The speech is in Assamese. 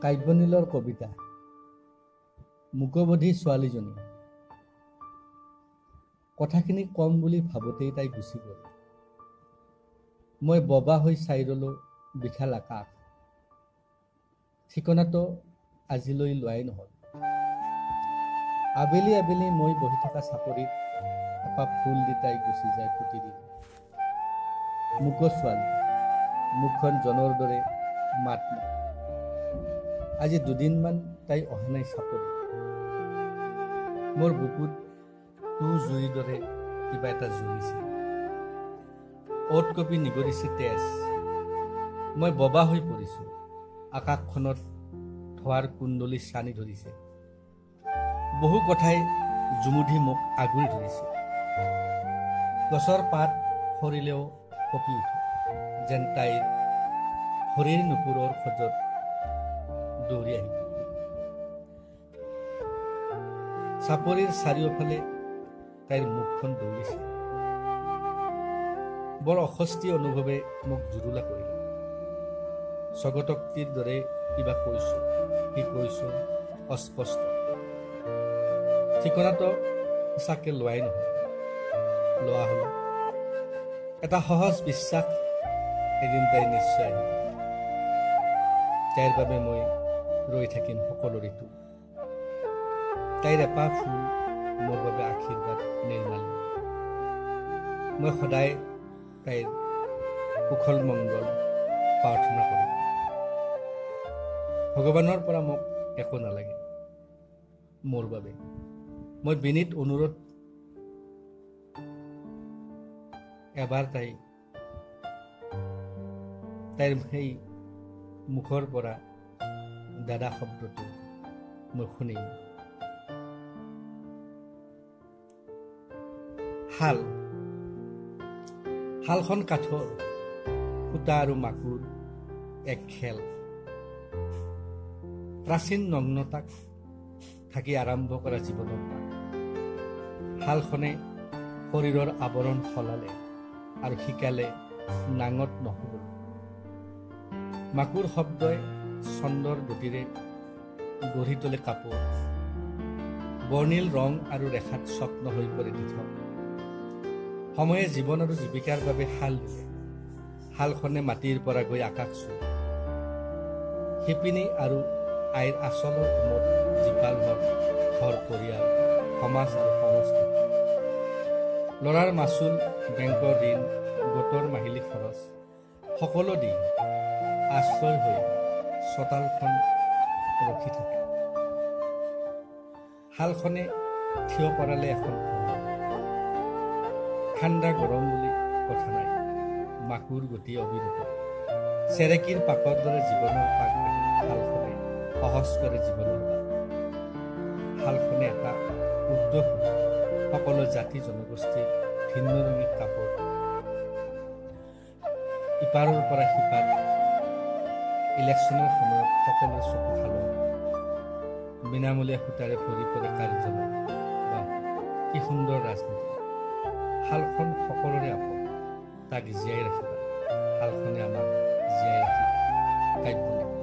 কাব্যনীলৰ কবিতা মুকবধী ছোৱালীজনী। কথাখিনি কম বুলি ভাবোতেই তাই গুচি গ'ল। মই ববা হৈ চাই ৰলো বিশাল আকাশ। ঠিকনাটো আজিলৈ লোৱাই নহল। আবেলি আবেলি মই বহি থকা চাপৰিত এপাহ ফুল দি তাই গুচি যায় প্ৰতিদিন। মুক ছোৱালী, মুখখন জনৰ দৰে মাত নাই। আজি দুদিনমান তাই অহা নাই চাপৰি। মোৰ বুকুত জুইৰ দৰে কিবা এটা জ্বলিছে। অত কপি নিগৰিছে তেজ। মই ববা হৈ পৰিছো। আকাশখনত ধোৱাৰ কুণ্ডলী চানি ধৰিছে। বহু কথাই জুমুধি মোক আগুৰি ধৰিছে। গছৰ পাত সৰিলেও কঁপি উঠে, যেন তাইৰ ভৰিৰ নুপুৰৰ খোজত দৌৰি আহিব। চাপৰিৰ চাৰিওফালে তাইৰ মুখখন দৌৰিছে। বৰ অস্বস্তি অনুভৱে মোক জুৰুলা কৰিলে। স্বগতোক্তিৰ দৰে কিবা কৈছো, কি কৈছো অস্পষ্ট। ঠিকনাটো চাকে লোৱাই নহয়। লোৱা হল এটা সহজ বিশ্বাস, এদিন তাই নিশ্চয় আহিব। তাইৰ বাবে মই ৰৈ থাকিম সকলো ঋতু। তাইৰ এপাহ ফুল মোৰ বাবে আশীৰ্বাদ নিৰ্মালী। মই সদায় তাইৰ কুশল মংগল প্ৰাৰ্থনা কৰিম। ভগৱানৰ পৰা মোক একো নালাগে মোৰ বাবে। মই বিনীত অনুৰোধ, এবাৰ তাইৰ সেই মুখৰ পৰা দাদা শব্দটো মই শুনিম। শালখন কাঠৰ, সূতা আৰু মাকুৰ এক খেল। প্ৰাচীন নগ্নতাক থাকি আৰম্ভ কৰা জীৱনৰ পাঠ। শালখনে শৰীৰৰ আৱৰণ সলালে আৰু শিকালে নাঙত নহ'বলৈ। মাকুৰ শব্দই ছন্দৰ গতিৰে গঢ়ি তোলে কাপোৰ। বৰ্ণিল ৰং আৰু ৰেখাত স্বপ্ন হৈ পৰে দিঠক। সময়ে জীৱন আৰু জীৱিকাৰ বাবে শাল দিলে। শালখনে মাটিৰ পৰা গৈ আকাশ চুই। শিপিনী আৰু আইৰ আচলৰ উমত জীপাল হল ঘৰ, পৰিয়াল, সমাজ আৰু সংস্কৃতি। ল'ৰাৰ মাচুল, বেংকৰ ঋণ, গোটৰ মাহিলী খৰচ সকলো দি আশ্ৰয় হৈ চোতালখন ৰখি থাকে। শালখনে থিয় কৰালে এখন ঘৰ। ঠাণ্ডা গৰম বুলি কথা নাই, মাকুৰ গতি অবিৰত। চেৰেকীৰ পাকৰ দৰে জীৱনৰ পাক কাটি শালখনে সহজ কৰে জীৱনৰ পাক। শালখনে এটা উদ্যোগ, সকলো জাতি জনগোষ্ঠীৰ ভিন্ন ৰঙী কাপোৰ ইপাৰৰ পৰা সিপাৰ। ইলেকশ্যনৰ সময়ত সকলোৰে চকু খালন। বিনামূলীয়া সূতাৰে ভৰি পৰে কাৰ্যালয়। বা কি সুন্দৰ ৰাজনীতি। শালখন সকলোৰে আপোন, তাক জীয়াই ৰাখিবা। শালখনে আমাক জীয়াই ৰাখিব। কাব্যনীল।